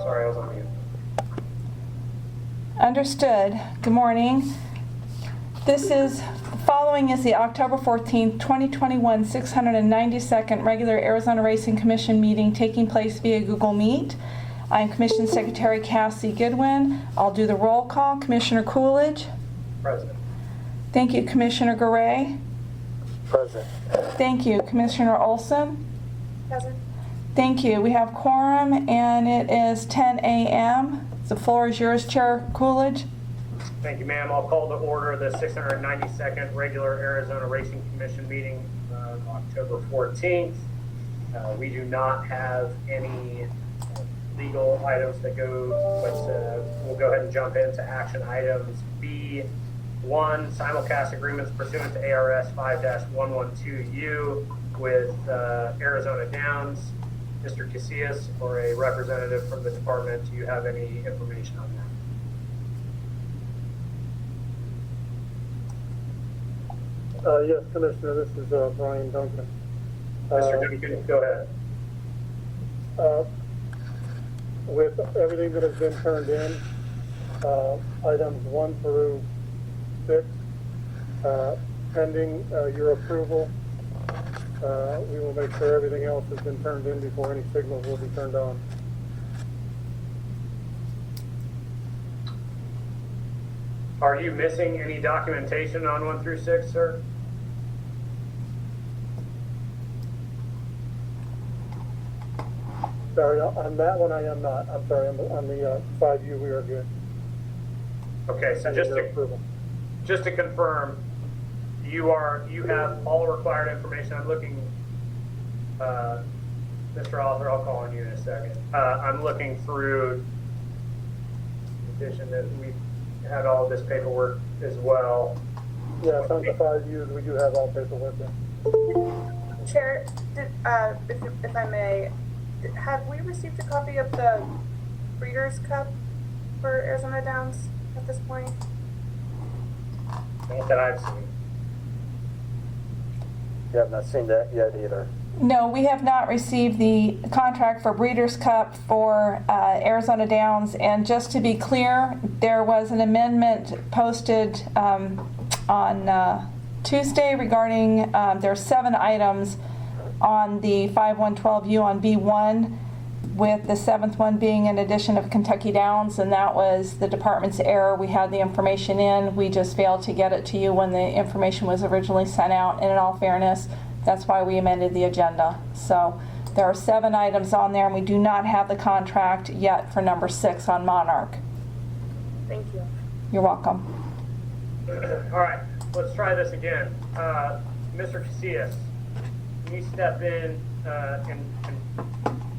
Sorry, I was on mute. Understood. Good morning. Following is the October 14th, 2021 692nd regular Arizona Racing Commission meeting taking place via Google Meet. I'm Commission Secretary Cassie Goodwin. I'll do the roll call. Commissioner Coolidge. Present. Thank you. Commissioner Garay. Present. Thank you. Commissioner Olson. Present. Thank you. We have quorum and it is 10 a.m. The floor is yours, Chair Coolidge. Thank you, ma'am. I'll call to order the 692nd regular Arizona Racing Commission meeting of October 14th. We do not have any legal items that go, but we'll go ahead and jump into action items. B1, simulcast agreements pursuant to ARS 5-112U with Arizona Downs. Mr. Casillas, or a representative from the department, do you have any information on that? Yes, Commissioner, this is Brian Duncan. Mr. Duncan, go ahead. With everything that has been turned in, items 1 through 6, pending your approval, we will make sure everything else has been turned in before any signals will be turned on. Are you missing any documentation on 1 through 6, sir? Sorry, on that one I am not. I'm sorry, on the 5U we are good. Okay, so Pending your approval. just to confirm, you have all required information. I'm looking, Mr. Author, I'll call on you in a second. I'm looking through, in addition that we've had all this paperwork as well. Yes, on the 5Us we do have all paperwork in. Chair, if I may, have we received a copy of the Breeders' Cup for Arizona Downs at this point? Not that I've seen. You have not seen that yet either. No, we have not received the contract for Breeders' Cup for Arizona Downs. And just to be clear, there was an amendment posted on Tuesday regarding there are 7 items on the 5112U on B1, with the 7th one being an addition of Kentucky Downs, and that was the department's error. We had the information in, we just failed to get it to you when the information was originally sent out, and in all fairness, that's why we amended the agenda. So there are 7 items on there, and we do not have the contract yet for number 6 on Monarch. Thank you. You're welcome. All right, let's try this again. Mr. Casillas, can you step in and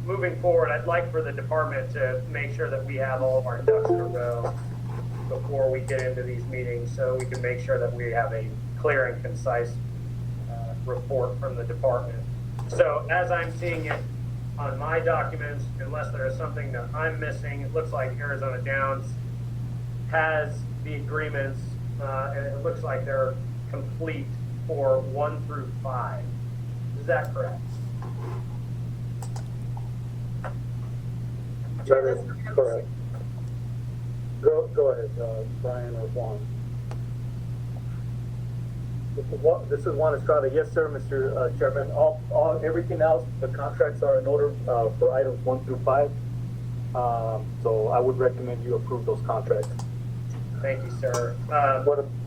moving forward, I'd like for the department to make sure that we have all of our ducks in a row before we get into these meetings, so we can make sure that we have a clear and concise report from the department. So as I'm seeing it on my documents, unless there is something that I'm missing, it looks like Arizona Downs has the agreements, and it looks like they're complete for 1 through 5. Is that correct? That is correct. Go ahead, Brian or Juan. This is Juan Estrada. Yes, sir, Mr. Chairman. Everything else, the contracts are in order for items 1 through 5. So I would recommend you approve those contracts. Thank you, sir.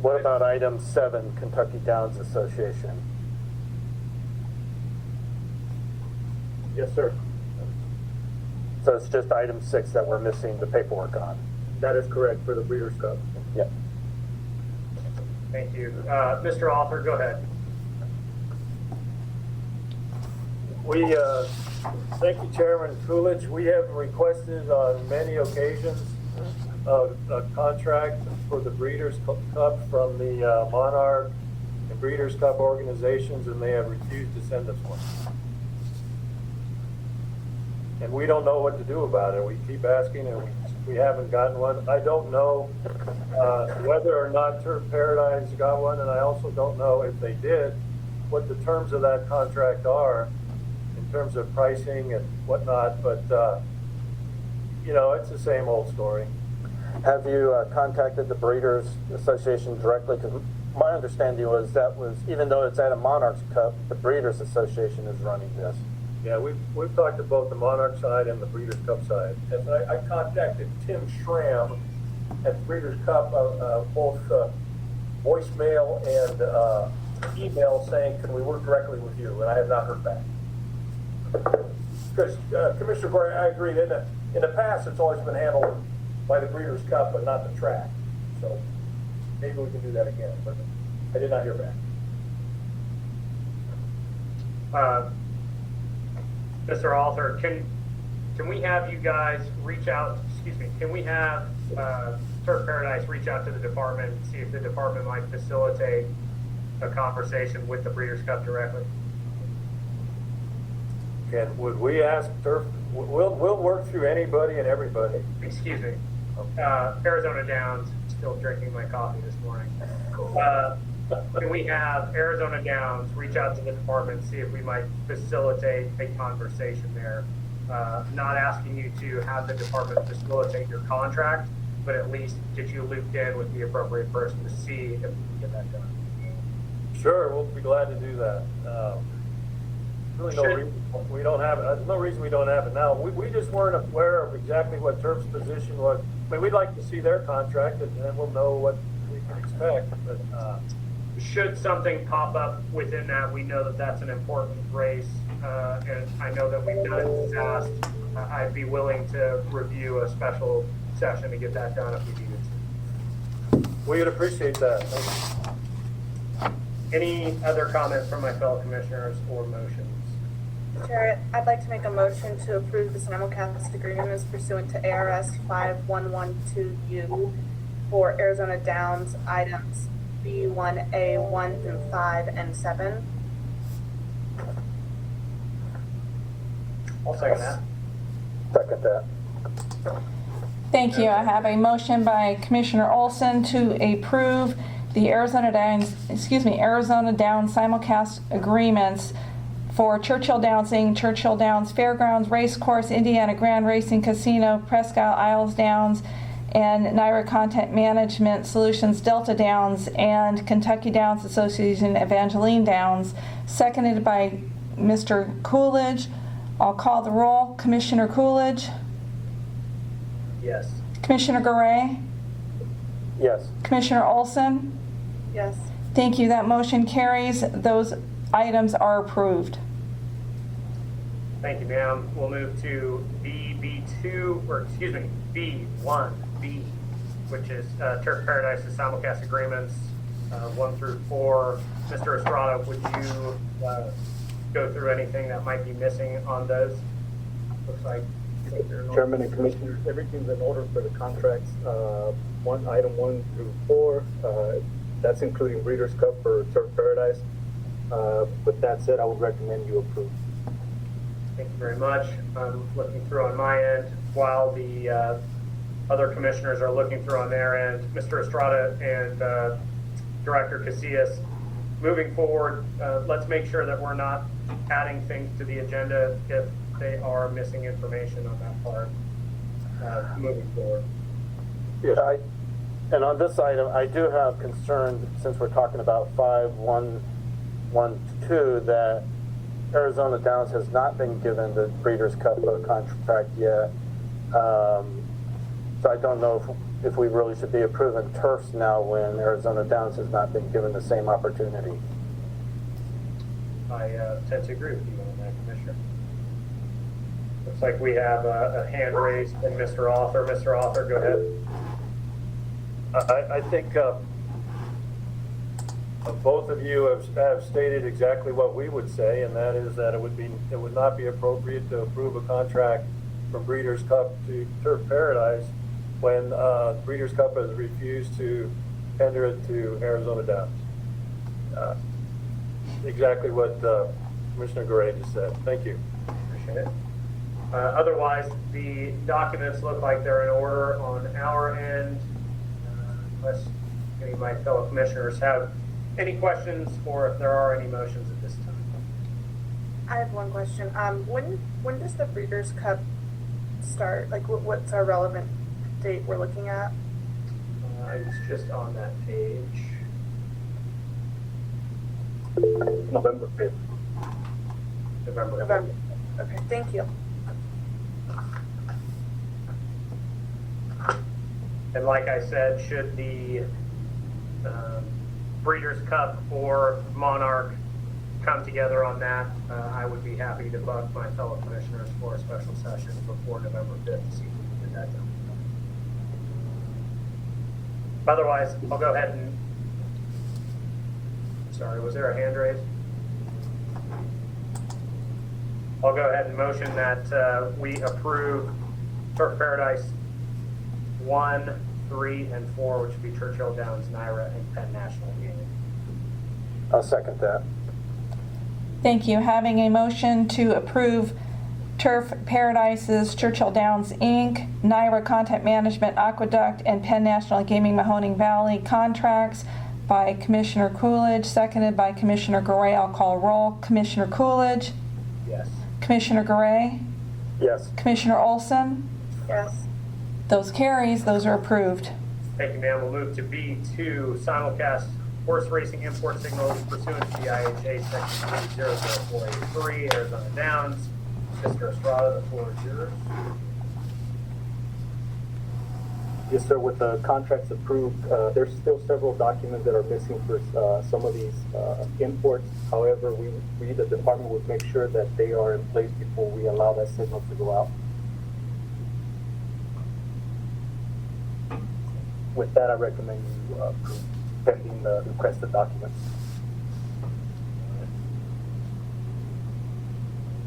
What about item 7, Kentucky Downs Association? Yes, sir. So it's just item 6 that we're missing the paperwork on. That is correct for the Breeders' Cup. Yep. Thank you. Mr. Author, go ahead. Thank you, Chairman Coolidge. We have requested on many occasions a contract for the Breeders' Cup from the Monarch and Breeders' Cup organizations, and they have refused to send us one. And we don't know what to do about it. We keep asking, and we haven't gotten one. I don't know whether or not Turf Paradise got one, and I also don't know if they did, what the terms of that contract are in terms of pricing and whatnot. But you know, it's the same old story. Have you contacted the Breeders Association directly? Because my understanding was even though it's at a Monarchs Cup, the Breeders Association is running this. Yeah, we've talked to both the Monarch side and the Breeders' Cup side. And I contacted Tim Schramm at the Breeders' Cup, both voicemail and email saying, can we work directly with you? And I have not heard back. Because Commissioner Gray, I agree, in the past, it's always been handled by the Breeders' Cup, but not the track. So maybe we can do that again, but I did not hear back. Mr. Author, can we have you guys reach out, can we have Turf Paradise reach out to the department and see if the department might facilitate a conversation with the Breeders' Cup directly? And would we ask Turf, we'll work through anybody and everybody. Excuse me. Arizona Downs, still drinking my coffee this morning. Can we have Arizona Downs reach out to the department and see if we might facilitate a conversation there? Not asking you to have the department facilitate your contract, but at least get you looped in with the appropriate person to see if we can get that done. Sure, we'll be glad to do that. Really no reason we don't have it. There's no reason we don't have it now. We just weren't aware of exactly what Turf's position was. I mean, we'd like to see their contract, and then we'll know what we can expect. But should something pop up within that, we know that that's an important race, and I know that we've done it in the past. I'd be willing to review a special session to get that done if we needed to. we would appreciate that. Any other comments from my fellow commissioners or motions? Chair, I'd like to make a motion to approve the simulcast agreements pursuant to ARS 5112U for Arizona Downs items B1A 1 through 5 and 7. I'll second that. Second that. Thank you. I have a motion by Commissioner Olson to approve the Arizona Downs simulcast agreements for Churchill Downs Inc., Churchill Downs Fairgrounds Racecourse, Indiana Grand Racing Casino, Prescott Isles Downs, and Naira Content Management Solutions Delta Downs, and Kentucky Downs Association Evangeline Downs, seconded by Mr. Coolidge. I'll call the roll. Commissioner Coolidge? Yes. Commissioner Garay? Yes. Commissioner Olson? Yes. Thank you. That motion carries. Those items are approved. Thank you, ma'am. We'll move to B1B, which is Turf Paradise's simulcast agreements 1 through 4. Mr. Estrada, would you go through anything that might be missing on those? Looks like Chairman and Commissioners, everything's in order for the contracts, item 1 through 4. That's including Breeders' Cup for Turf Paradise. With that said, I would recommend you approve. Thank you very much. I'm looking through on my end while the other commissioners are looking through on their end. Mr. Estrada and Director Casillas, moving forward, let's make sure that we're not adding things to the agenda if they are missing information on that part moving forward. Yeah, and on this item, I do have concern, since we're talking about 5112, that Arizona Downs has not been given the Breeders' Cup contract yet. So I don't know if we really should be approving turfs now when Arizona Downs has not been given the same opportunity. I tend to agree with you on that, Commissioner. Looks like we have a hand raised from Mr. Author. Mr. Author, go ahead. I think both of you have stated exactly what we would say, and that is that it would not be appropriate to approve a contract from Breeders' Cup to Turf Paradise when Breeders' Cup has refused to tender it to Arizona Downs. Exactly what Commissioner Garay just said. Thank you. Appreciate it. Otherwise, the documents look like they're in order on our end. Unless any of my fellow commissioners have any questions or if there are any motions at this time. I have one question. When does the Breeders' Cup start? Like, what's our relevant date we're looking at? I was just on that page. November 5th. November. November. Okay, thank you. And like I said, should the Breeders' Cup or Monarch come together on that, I would be happy to bug my fellow commissioners for a special session before November 5th to see if we can get that done. Otherwise, I'll go ahead and, sorry, was there a hand raised? I'll go ahead and motion that we approve Turf Paradise 1, 3, and 4, which would be Churchill Downs, Naira, and Penn National Gaming. I'll second that. Thank you. Having a motion to approve Turf Paradise's Churchill Downs, Inc., Naira Content Management, Aqueduct, and Penn National Gaming Mahoning Valley contracts by Commissioner Coolidge, seconded by Commissioner Garay. I'll call roll. Commissioner Coolidge, Yes. Commissioner Garay, Yes. Commissioner Olson. Yes. Those carries, those are approved. Thank you, ma'am. We'll move to B2, simulcast horse racing import signals pursuant to the IHA section 300483, Arizona Downs. Mr. Estrada, the floor is yours. Yes, sir. With the contracts approved, there's still several documents that are missing for some of these imports. However, we, the department, would make sure that they are in place before we allow that signal to go out. With that, I recommend you approve pending the requested documents.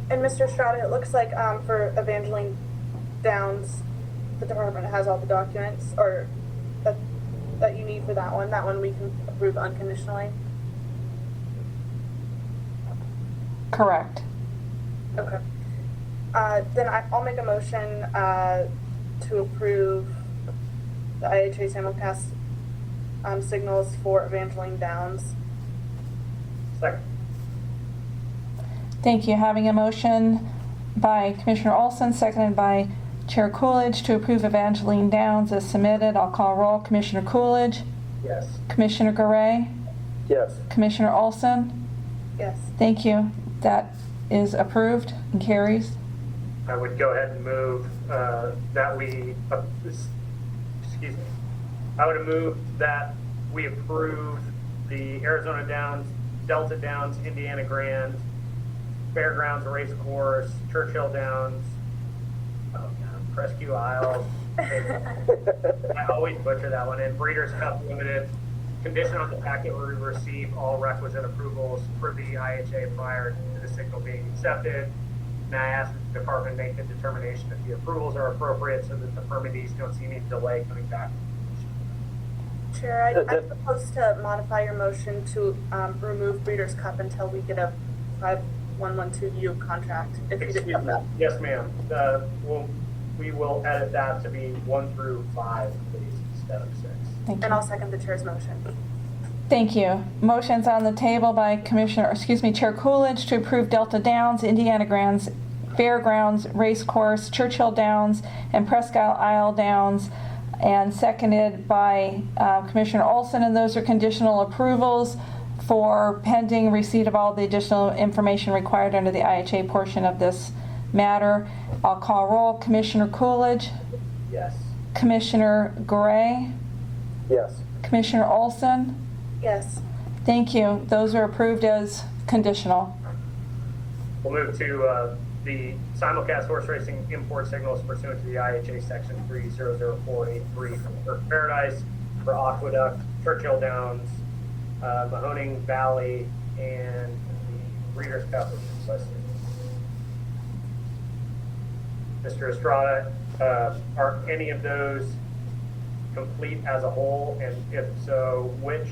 And Mr. Estrada, it looks like for Evangeline Downs, the department has all the documents, or that you need for that one. That one we can approve unconditionally. Correct. Okay. Then I'll make a motion to approve the IHA simulcast signals for Evangeline Downs. Second. Thank you. Having a motion by Commissioner Olson, seconded by Chair Coolidge to approve Evangeline Downs as submitted. I'll call roll. Commissioner Coolidge, Yes. Commissioner Garay, Yes. Commissioner Olson. Yes. Thank you. That is approved and carries. I would go ahead and move that we, excuse me, I would move that we approve the Arizona Downs, Delta Downs, Indiana Grand, Fairgrounds Race Course, Churchill Downs, Cresque Isles. I always butcher that one. And Breeders' Cup Limited, condition on the packet where we receive all requisite approvals for the IHA prior to the signal being accepted. And I ask that the department make the determination if the approvals are appropriate so that the permittees don't see any delay coming back. Chair, I propose to modify your motion to remove Breeders' Cup until we get a 5112U contract. If you Excuse didn't me. know Yes, ma'am. We will edit that to be 1 through 5, please, instead of 6. Thank that. And you. I'll second the chair's motion. Thank you. Motion's on the table by Chair Coolidge to approve Delta Downs, Indiana Grands, Fairgrounds Race Course, Churchill Downs, and Presque Isle Downs, and seconded by Commissioner Olson, and those are conditional approvals for pending receipt of all the additional information required under the IHA portion of this matter. I'll call roll. Commissioner Coolidge, Yes. Commissioner Garay, Yes. Commissioner Olson. Yes. Thank you. Those are approved as conditional. We'll move to the simulcast horse racing import signals pursuant to the IHA section 300483 from Turf Paradise for Aqueduct, Churchill Downs, Mahoning Valley, and the Breeders' Cup, which is listed. Mr. Estrada, are any of those complete as a whole, and if so, which?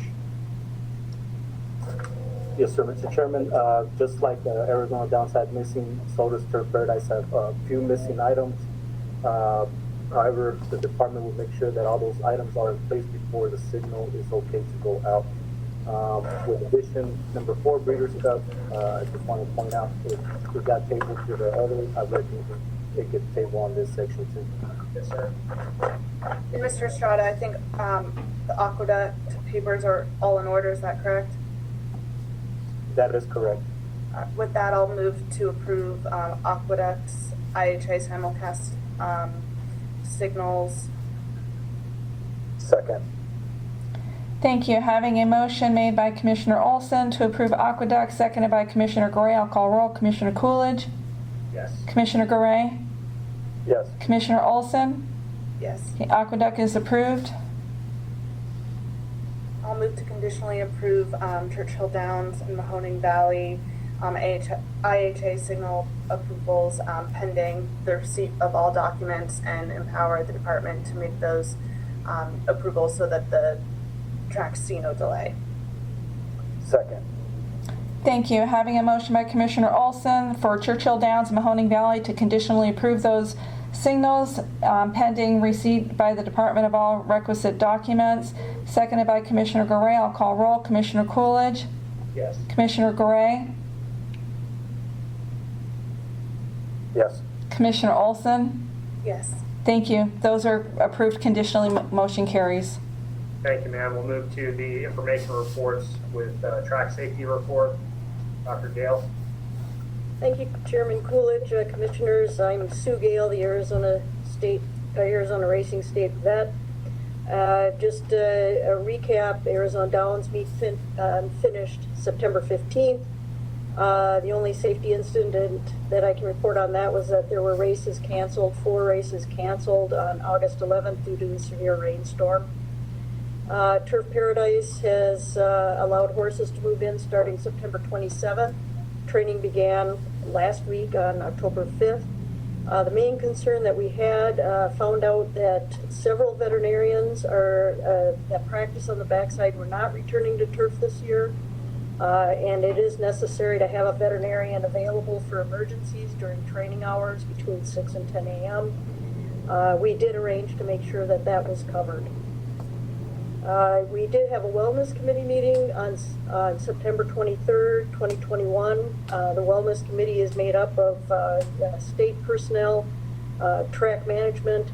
Yes, sir, Mr. Chairman. Just like Arizona Downs had missing, so does Turf Paradise have a few missing items. However, the department will make sure that all those items are in place before the signal is okay to go out. With addition, number 4, Breeders' Cup, I just want to point out, if we got tabled to the other, I recommend it gets table on this section too. Yes, sir. And Mr. Estrada, I think the aqueduct papers are all in order, is that correct? That is correct. With that, I'll move to approve aqueducts, IHA simulcast signals. Second. Thank you. Having a motion made by Commissioner Olson to approve Aqueduct, seconded by Commissioner Gray. I'll call roll. Commissioner Coolidge, Yes. Commissioner Gray, Yes. Commissioner Olson. Yes. The Aqueduct is approved. I'll move to conditionally approve Churchill Downs and Mahoning Valley IHA signal approvals pending the receipt of all documents, and empower the department to make those approvals so that the tracks see no delay. Second. Thank you. Having a motion by Commissioner Olson for Churchill Downs and Mahoning Valley to conditionally approve those signals pending receipt by the department of all requisite documents, seconded by Commissioner Gray. I'll call roll. Commissioner Coolidge, Yes. Commissioner Gray, Yes. Commissioner Olson. Yes. Thank you. Those are approved conditionally. Motion carries. Thank you, ma'am. We'll move to the information reports with track safety report. Dr. Gale. Thank you, Chairman Coolidge, Commissioners. I'm Sue Gale, the Arizona Racing State vet. Just a recap: Arizona Downs meet finished September 15th. The only safety incident that I can report on that was that there were races canceled, 4 races canceled on August 11th due to a severe rainstorm. Turf Paradise has allowed horses to move in starting September 27th. Training began last week on October 5th. The main concern that we had, found out that several veterinarians that practice on the backside were not returning to turf this year. And it is necessary to have a veterinarian available for emergencies during training hours between 6 and 10 a.m. We did arrange to make sure that that was covered. We did have a wellness committee meeting on September 23rd, 2021. The wellness committee is made up of state personnel, track management,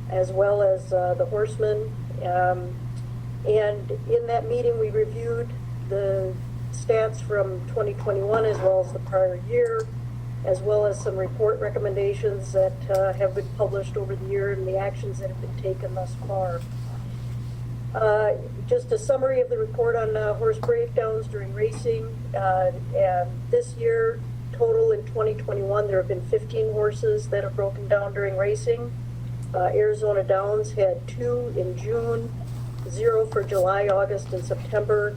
as well as the horsemen. And in that meeting, we reviewed the stats from 2021 as well as the prior year, as well as some report recommendations that have been published over the year and the actions that have been taken thus far. Just a summary of the report on horse breakdowns during racing. This year, total in 2021, there have been 15 horses that have broken down during racing. Arizona Downs had 2 in June, 0 for July, August, and September.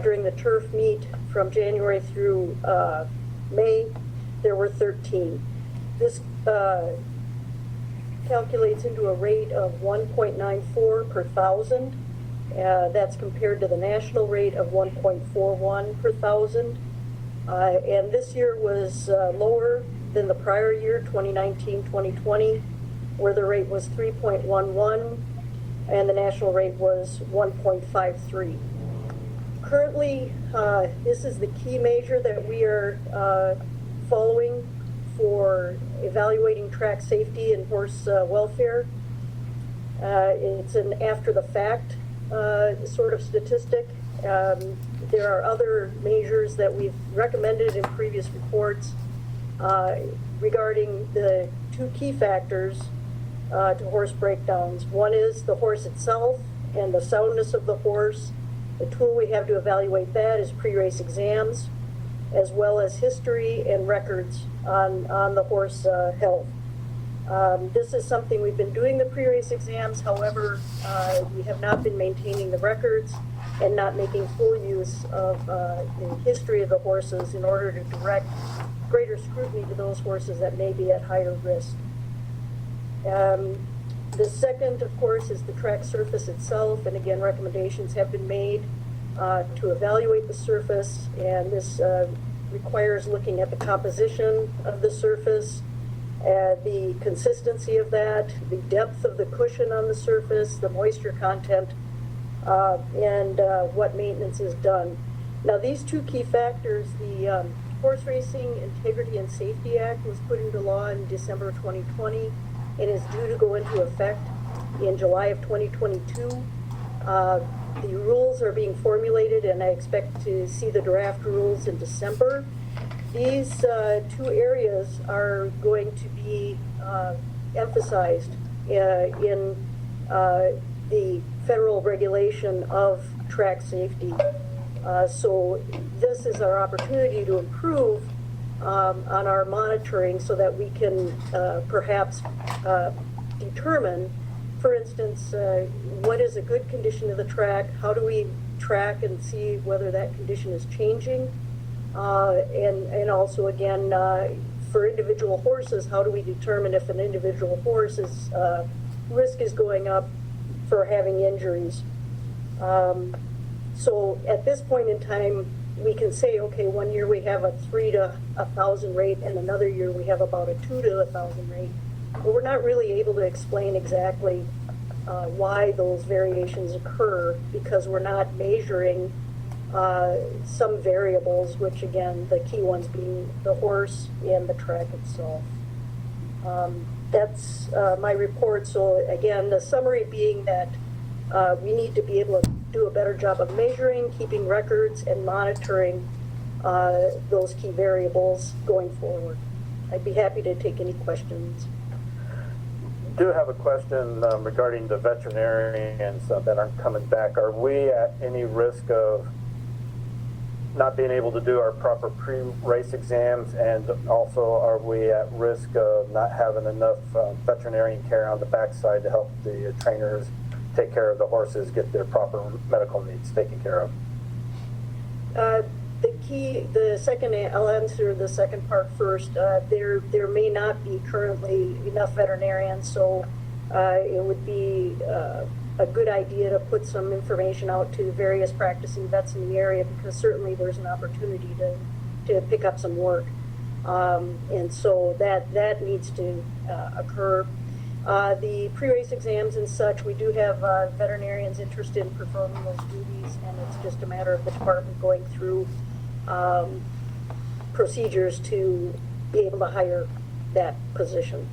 During the turf meet from January through May, there were 13. This calculates into a rate of 1.94 per thousand. That's compared to the national rate of 1.41 per thousand. And this year was lower than the prior year, 2019-2020, where the rate was 3.11 and the national rate was 1.53. Currently, this is the key measure that we are following for evaluating track safety and horse welfare. It's an after-the-fact sort of statistic. There are other measures that we've recommended in previous reports regarding the 2 key factors to horse breakdowns. One is the horse itself and the soundness of the horse. The tool we have to evaluate that is pre-race exams, as well as history and records on the horse health. This is something we've been doing the pre-race exams. However, we have not been maintaining the records and not making full use of the history of the horses in order to direct greater scrutiny to those horses that may be at higher risk. The second, of course, is the track surface itself, and again, recommendations have been made to evaluate the surface, and this requires looking at the composition of the surface, the consistency of that, the depth of the cushion on the surface, the moisture content, and what maintenance is done. Now, these 2 key factors, the Horse Racing Integrity and Safety Act was put into law in December 2020 and is due to go into effect in July of 2022. The rules are being formulated, and I expect to see the draft rules in December. These two areas are going to be emphasized in the federal regulation of track safety. So this is our opportunity to improve on our monitoring so that we can perhaps determine, for instance, what is a good condition of the track? How do we track and see whether that condition is changing? And also, again, for individual horses, how do we determine if an individual horse's risk is going up for having injuries? So at this point in time, we can say, okay, one year we have a 3 to 1,000 rate, and another year we have about a 2 to 1,000 rate. But we're not really able to explain exactly why those variations occur, because we're not measuring some variables, which again, the key ones being the horse and the track itself. That's my report. So again, the summary being that we need to be able to do a better job of measuring, keeping records, and monitoring those key variables going forward. I'd be happy to take any questions. Do have a question regarding the veterinarians that aren't coming back. Are we at any risk of not being able to do our proper pre-race exams, and also are we at risk of not having enough veterinarian care on the backside to help the trainers take care of the horses, get their proper medical needs taken care of? The second, I'll answer the second part first. There may not be currently enough veterinarians, so it would be a good idea to put some information out to various practicing vets in the area, because certainly there's an opportunity to pick up some work. And so that needs to occur. The pre-race exams and such, we do have veterinarians interested in performing those duties, and it's just a matter of the department going through procedures to be able to hire that position.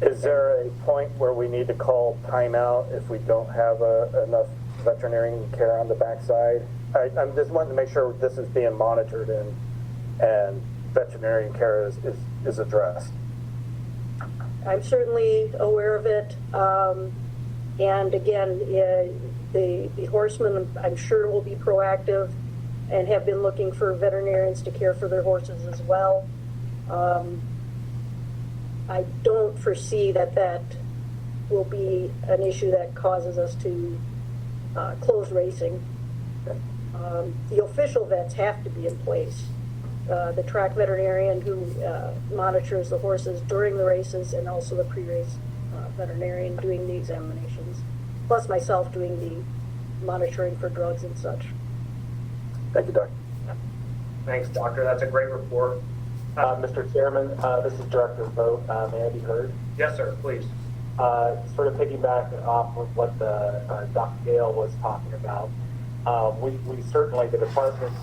Is there a point where we need to call timeout if we don't have enough veterinarian care on the backside? I'm just wanting to make sure this is being monitored and veterinarian care is addressed. I'm certainly aware of it. And again, the horsemen, I'm sure, will be proactive and have been looking for veterinarians to care for their horses as well. I don't foresee that will be an issue that causes us to close racing. The official vets have to be in place. The track veterinarian who monitors the horses during the races, and also the pre-race veterinarian doing the examinations, plus myself doing the monitoring for drugs and such. Thank you, Doctor. Thanks, Doctor. That's a great report. Mr. Chairman, this is Director Vogt. May I be heard? Yes, sir, please. Sort of piggyback off of what Dr. Gale was talking about. We certainly, the department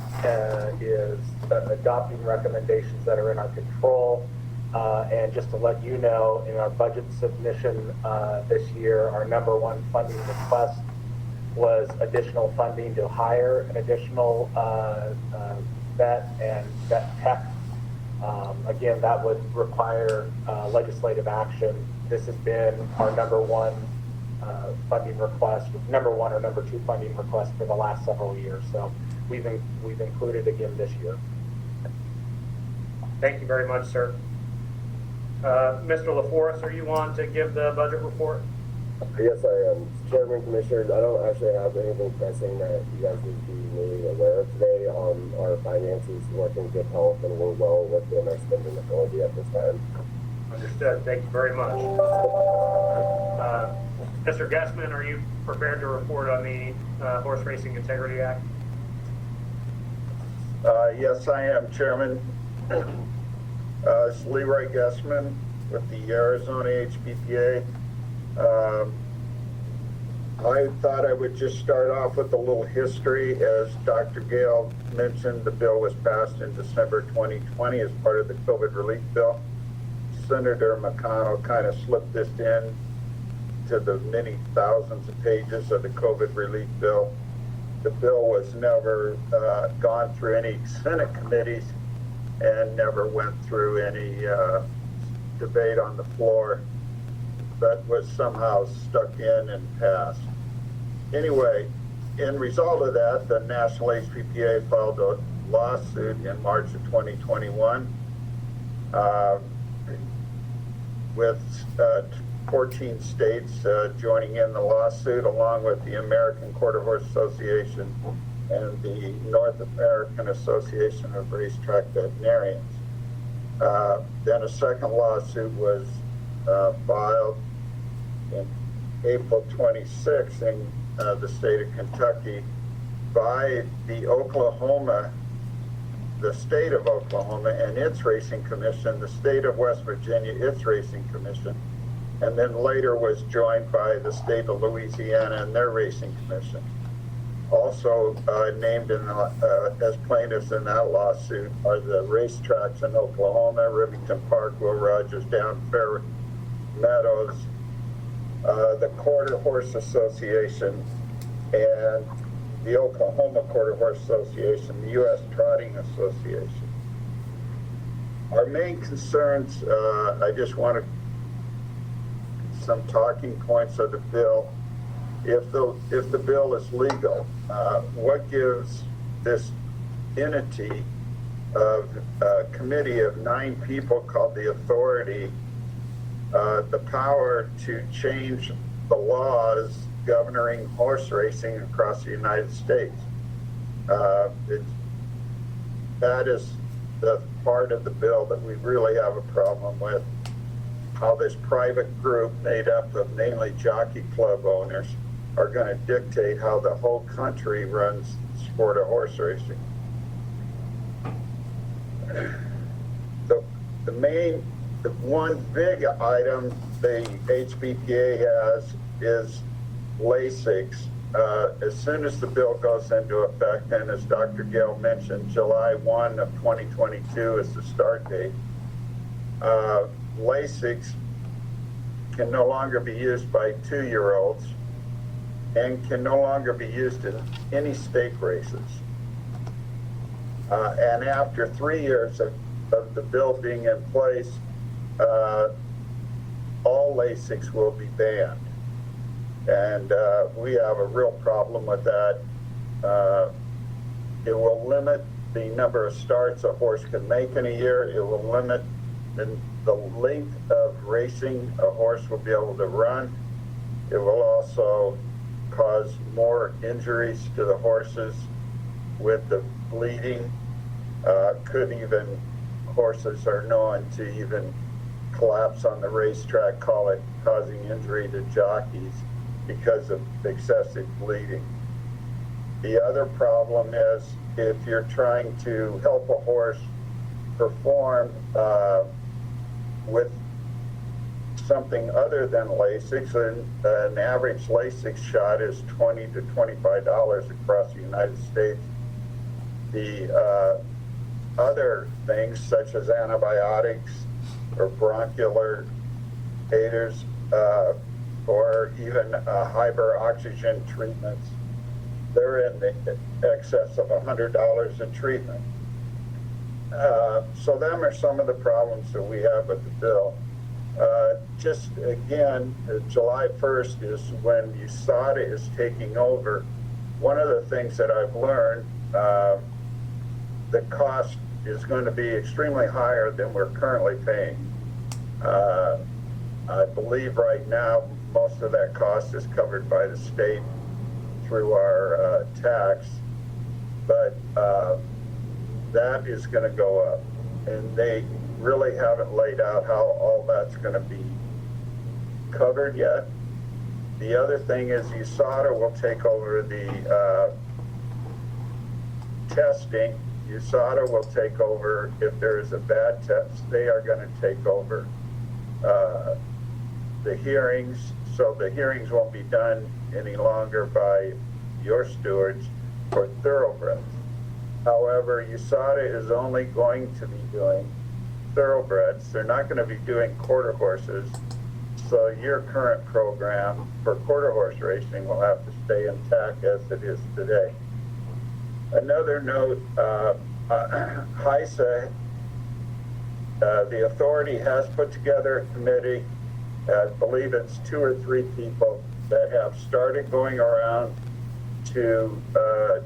is adopting recommendations that are in our control. And just to let you know, in our budget submission this year, our number one funding request was additional funding to hire an additional vet and vet tech. Again, that would require legislative action. This has been our number one funding request, number one or number two funding request for the last several years. So we've included again this year. Thank you very much, sir. Mr. LaForest, are you on to give the budget report? Yes, I am. Chairman, Commissioners, I don't actually have anything pressing that you guys need to be really aware of today. Our finances work in good health, and we're well within our spending authority at this time. Understood. Thank you very much. Mr. Guessman, are you prepared to report on the Horse Racing Integrity Act? Yes, I am, Chairman. It's Leroy Guessman with the Arizona HPPA. I thought I would just start off with a little history. As Dr. Gale mentioned, the bill was passed in December 2020 as part of the COVID relief bill. Senator McConnell kind of slipped this in to the many thousands of pages of the COVID relief bill. The bill was never gone through any Senate committees and never went through any debate on the floor, but was somehow stuck in and passed. Anyway, in result of that, the National HPPA filed a lawsuit in March of 2021 with 14 states joining in the lawsuit, along with the American Quarter Horse Association and the North American Association of Racetrack Veterinarians. Then a second lawsuit was filed in April 26 in the state of Kentucky by the state of Oklahoma and its racing commission, the state of West Virginia, its racing commission, and then later was joined by the state of Louisiana and their racing commission. Also named as plaintiffs in that lawsuit are the racetracks in Oklahoma, Remington Park, Will Rogers Down, Fair Meadows, the Quarter Horse Association, and the Oklahoma Quarter Horse Association, the U.S. Trotting Association. Our main concerns, I just wanted some talking points of the bill. If the bill is legal, what gives this entity of a committee of 9 people called the Authority the power to change the laws governing horse racing across the United States? That is the part of the bill that we really have a problem with. How this private group made up of mainly jockey club owners are going to dictate how the whole country runs the sport of horse racing. The one big item the HPPA has is Lasix. As soon as the bill goes into effect, and as Dr. Gale mentioned, July 1 of 2022 is the start date, Lasix can no longer be used by 2-year-olds and can no longer be used in any stake races. And after 3 years of the bill being in place, all Lasix will be banned. And we have a real problem with that. It will limit the number of starts a horse can make in a year. It will limit the length of racing a horse will be able to run. It will also cause more injuries to the horses with the bleeding. Horses are known to even collapse on the racetrack, causing injury to jockeys because of excessive bleeding. The other problem is if you're trying to help a horse perform with something other than Lasix, an average Lasix shot is $20 to $25 across the United States. The other things such as antibiotics or bronchial aiders or even hyperoxygen treatments, they're in the excess of $100 a treatment. So them are some of the problems that we have with the bill. Just again, July 1st is when USADA is taking over. One of the things that I've learned, the cost is going to be extremely higher than we're currently paying. I believe right now most of that cost is covered by the state through our tax, but that is going to go up, and they really haven't laid out how all that's going to be covered yet. The other thing is USADA will take over the testing. USADA will take over if there is a bad test. They are going to take over the the hearings, so the hearings won't be done any longer by your stewards for thoroughbreds. However, USADA is only going to be doing thoroughbreds. They're not going to be doing quarter horses. So your current program for quarter horse racing will have to stay intact as it is today. Another note, HISA, the authority has put together a committee. I believe it's 2 or 3 people that have started going around to the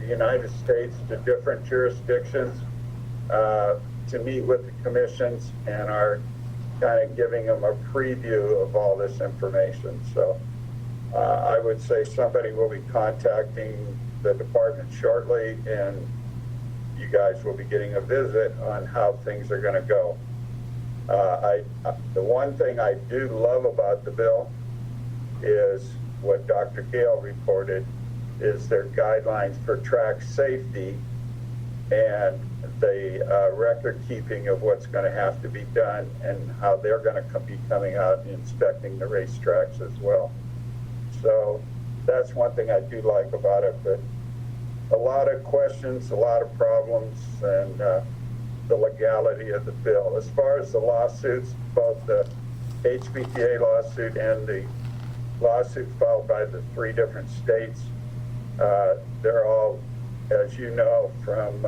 United States, to different jurisdictions, to meet with the commissions, and are kind of giving them a preview of all this information. So I would say somebody will be contacting the department shortly, and you guys will be getting a visit on how things are going to go. The one thing I do love about the bill is what Dr. Gale reported, is their guidelines for track safety and the record keeping of what's going to have to be done, and how they're going to be coming out and inspecting the racetracks as well. So that's one thing I do like about it, but a lot of questions, a lot of problems, and the legality of the bill. As far as the lawsuits, both the HBTA lawsuit and the lawsuit filed by the 3 different states, they're all, as you know, from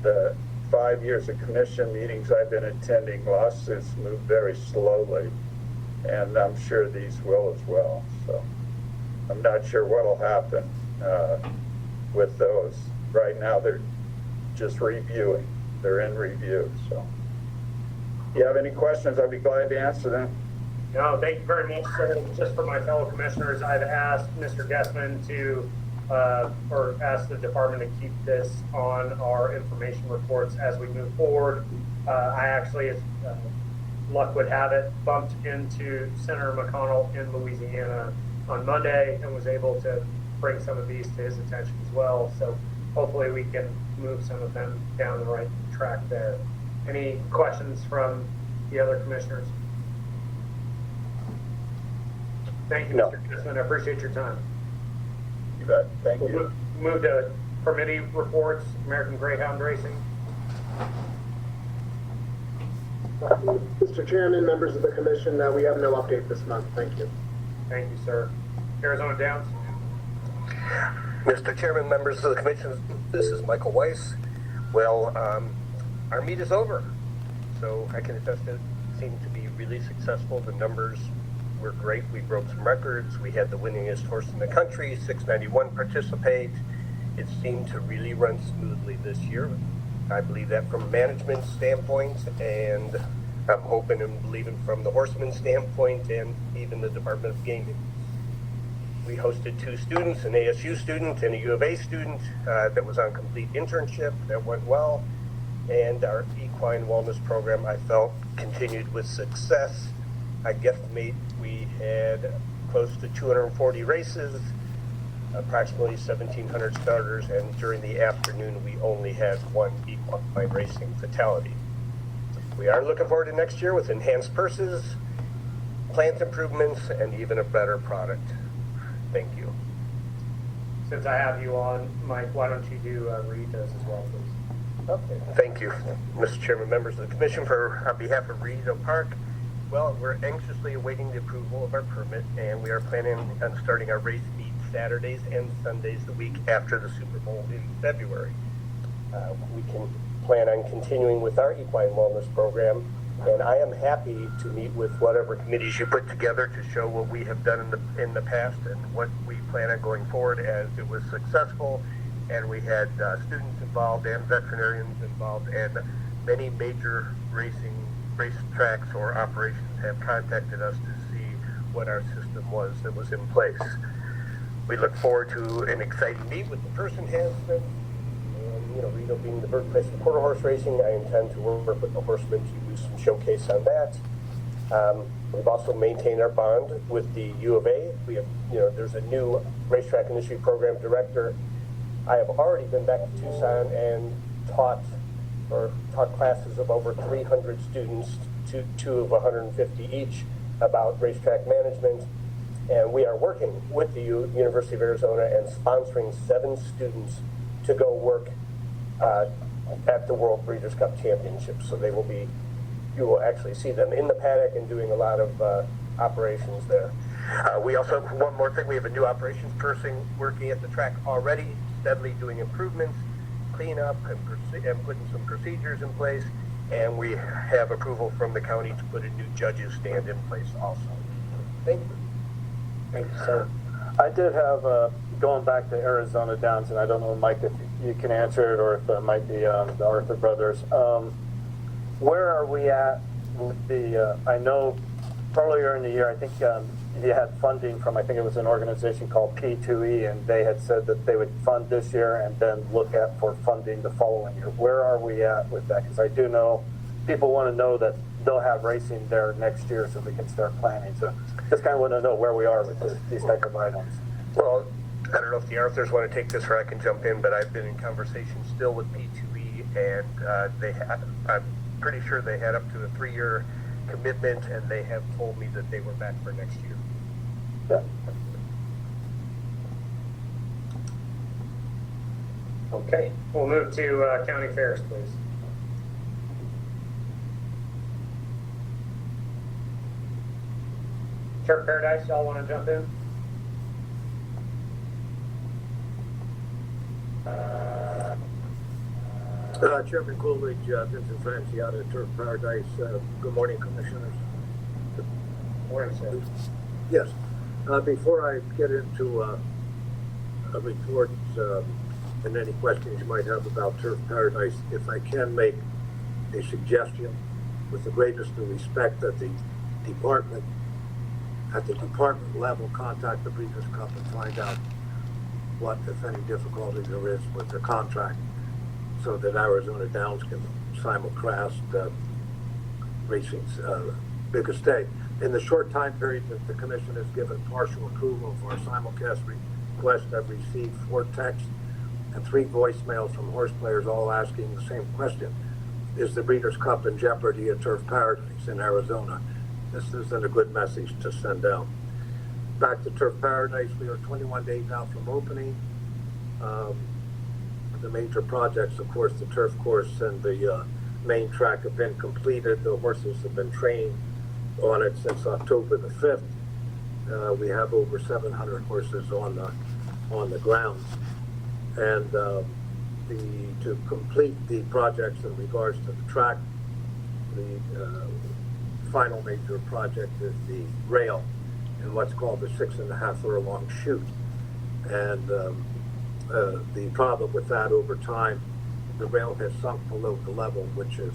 the 5 years of commission meetings I've been attending, lawsuits move very slowly, and I'm sure these will as well. So I'm not sure what'll happen with those. Right now, they're just reviewing. They're in review. So if you have any questions, I'd be glad to answer them. No, thank you very much. So just for my fellow commissioners, I've asked Mr. Gessman to, or asked the department to keep this on our information reports as we move forward. I actually, as luck would have it, bumped into Senator McConnell in Louisiana on Monday and was able to bring some of these to his attention as well. So hopefully we can move some of them down the right track there. Any questions from the other commissioners? Thank you, Mr. Gessman. I appreciate your time. You bet. Thank you. We'll move to committee reports, American Greyhound Racing. Mr. Chairman, members of the commission, we have no update this month. Thank you. Thank you, sir. Arizona Downs. Mr. Chairman, members of the commission, this is Michael Weiss. Well, our meet is over, so I can attest it seemed to be really successful. The numbers were great. We broke some records. We had the winningest horse in the country, 691 participate. It seemed to really run smoothly this year. I believe that from a management standpoint, and I'm hoping and believing from the horseman standpoint and even the Department of Gaming. We hosted 2 students, an ASU student and a U of A student that was on complete internship. That went well. And our equine wellness program, I felt, continued with success. I guesstimate we had close to 240 races, approximately 1,700 starters, and during the afternoon we only had 1 equine racing fatality. We are looking forward to next year with enhanced purses, plant improvements, and even a better product. Thank you. Since I have you on, Mike, why don't you do Rita's as well, please? Okay. Thank you, Mr. Chairman, members of the commission. On behalf of Rito Park, well, we're anxiously awaiting the approval of our permit, and we are planning on starting our race meet Saturdays and Sundays the week after the Super Bowl in February. We can plan on continuing with our equine wellness program, and I am happy to meet with whatever committees you put together to show what we have done in the past and what we plan on going forward, as it was successful, and we had students involved and veterinarians involved, and many major race tracks or operations have contacted us to see what our system was that was in place. We look forward to an exciting meet with the purse enhancement. And, Rito being the birthplace of quarter horse racing, I intend to work with the horsemen to do some showcase on that. We've also maintained our bond with the U of A. We have, there's a new racetrack industry program director. I have already been back to Tucson and taught classes of over 300 students two of 150 each, about racetrack management. And we are working with the University of Arizona and sponsoring 7 students to go work at the World Breeders' Cup Championships. So they will be, you will actually see them in the paddock and doing a lot of operations there. We also have one more thing. We have a new operations person working at the track already, steadily doing improvements, cleanup, and putting some procedures in place. And we have approval from the county to put a new judges stand in place also. Thank you. Thank you, sir. I did have, going back to Arizona Downs, and I don't know, Mike, if you can answer it, or if it might be the Arthur brothers. Where are we at with the, I know earlier in the year, I think you had funding from, I think it was an organization called P2E, and they had said that they would fund this year and then look at for funding the following year. Where are we at with that? Because I do know people want to know that they'll have racing there next year so we can start planning. So just kind of want to know where we are with these type of items. Well, I don't know if the Arthurs want to take this or I can jump in, but I've been in conversation still with P2E, and they have, I'm pretty sure they had up to a 3-year commitment, and they have told me that they were back for next year. Yeah. Okay, we'll move to county fairs, please. Turf Paradise, y'all want to jump in? Chairman Coolidge, Vincent Franciata, Turf Paradise. Good morning, Commissioners. Morning, sir. Yes. Before I get into reports and any questions you might have about Turf Paradise, if I can make a suggestion with the greatest of respect that the department, at the department level, contact the Breeders' Cup and find out what, if any, difficulty there is with the contract, so that Arizona Downs can simulcast racing's big estate. In the short time period that the commission has given partial approval for our simulcast request, I've received 4 texts and 3 voicemails from horse players, all asking the same question: is the Breeders' Cup in jeopardy at Turf Paradise in Arizona? This isn't a good message to send out. Back to Turf Paradise, we are 21 days out from opening. The major projects, of course, the turf course and the main track have been completed. The horses have been trained on it since October the 5th. We have over 700 horses on the grounds. And to complete the projects in regards to the track, the final major project is the rail and what's called the 6.5 furlong chute. And the problem with that, over time, the rail has sunk below the level which is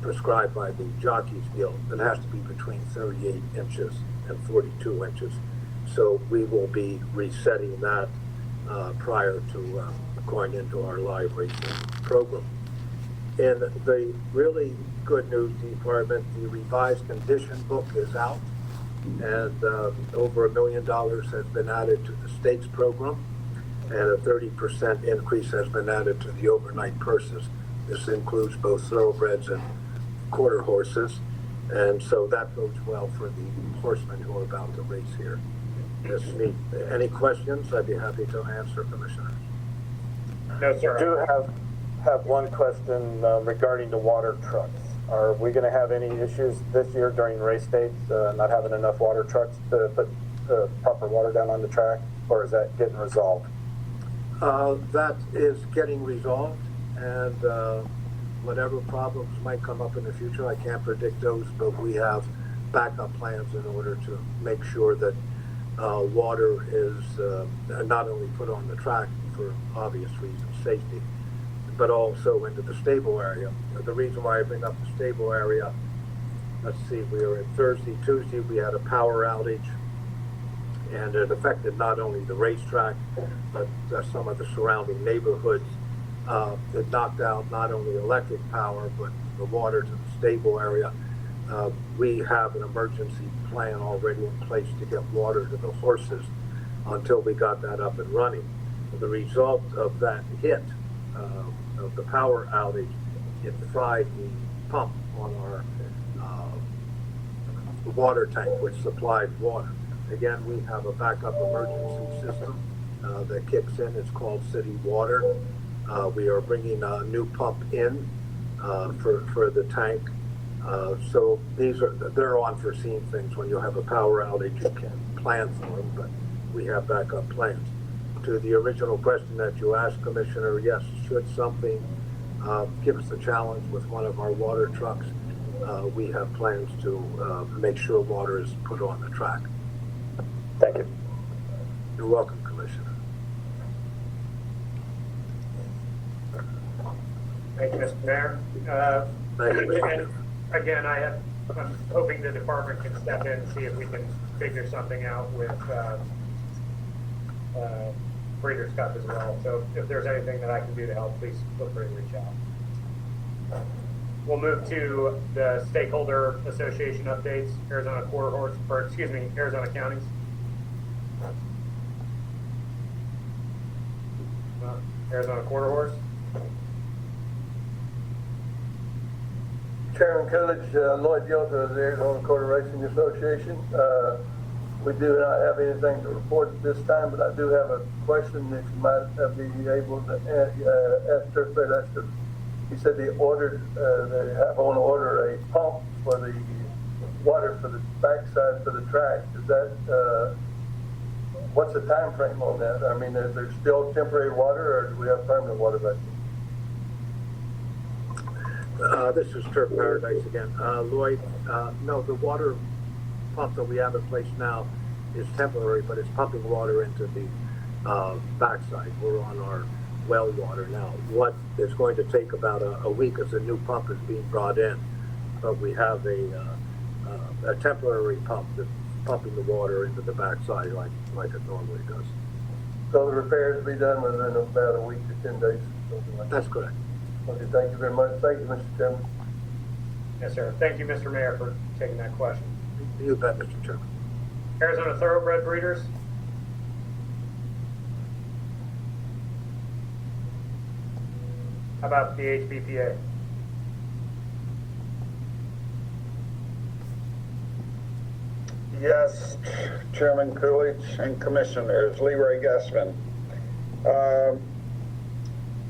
prescribed by the Jockeys Guild. It has to be between 38 inches and 42 inches. So we will be resetting that prior to going into our live racing program. In the really good news department, the revised condition book is out, and over $1 million has been added to the stakes program, and a 30% increase has been added to the overnight purses. This includes both thoroughbreds and quarter horses, and so that bodes well for the horsemen who are about to race here this meet. Any questions? I'd be happy to answer, Commissioner. No, sir. I do have one question regarding the water trucks. Are we going to have any issues this year during race dates, not having enough water trucks to put proper water down on the track, or is that getting resolved? That is getting resolved, and whatever problems might come up in the future, I can't predict those, but we have backup plans in order to make sure that water is not only put on the track for obvious reasons, safety, but also into the stable area. The reason why I bring up the stable area, let's see, we were at Thursday, Tuesday, we had a power outage, and it affected not only the racetrack, but some of the surrounding neighborhoods. It knocked out not only electric power, but the water to the stable area. We have an emergency plan already in place to get water to the horses until we got that up and running. The result of that hit, of the power outage, it fried the pump on our water tank which supplies water. Again, we have a backup emergency system that kicks in. It's called City Water. We are bringing a new pump in for the tank. So they're unforeseen things. When you have a power outage, you can't plan for them, but we have backup plans. To the original question that you asked, Commissioner, yes, should something give us a challenge with one of our water trucks, we have plans to make sure water is put on the track. Thank you. You're welcome, Commissioner. Thank you, Mr. Mayor. Thank you, Mr. And again, I'm hoping the department can step in and see if we can figure something out with Breeders' Cup as well. So if there's anything that I can do to help, please feel free to reach out. We'll move to the Stakeholder Association updates, Arizona counties. Arizona Quarter Horse. Chairman Coolidge, Lloyd Yelta of the Arizona Quarter Racing Association. We do not have anything to report at this time, but I do have a question that you might be able to ask Turf Paradise. He said they have on order a pump for the water for the backside for the track. Is that, what's the time frame on that? I mean, is there still temporary water or do we have permanent water back there? This is Turf Paradise again. Lloyd, no, the water pump that we have in place now is temporary, but it's pumping water into the backside. We're on our well water now. What is going to take about a week as a new pump is being brought in, but we have a temporary pump that's pumping the water into the backside like it normally does. So the repairs will be done within about a week to 10 days, something like that? That's correct. Okay, thank you very much. Thank you, Mr. Chairman. Yes, sir. Thank you, Mr. Mayor, for taking that question. You bet, Mr. Chairman. Arizona Thoroughbred Breeders. How about the HBPA? Yes, Chairman Coolidge and Commissioners, Leroy Gussman.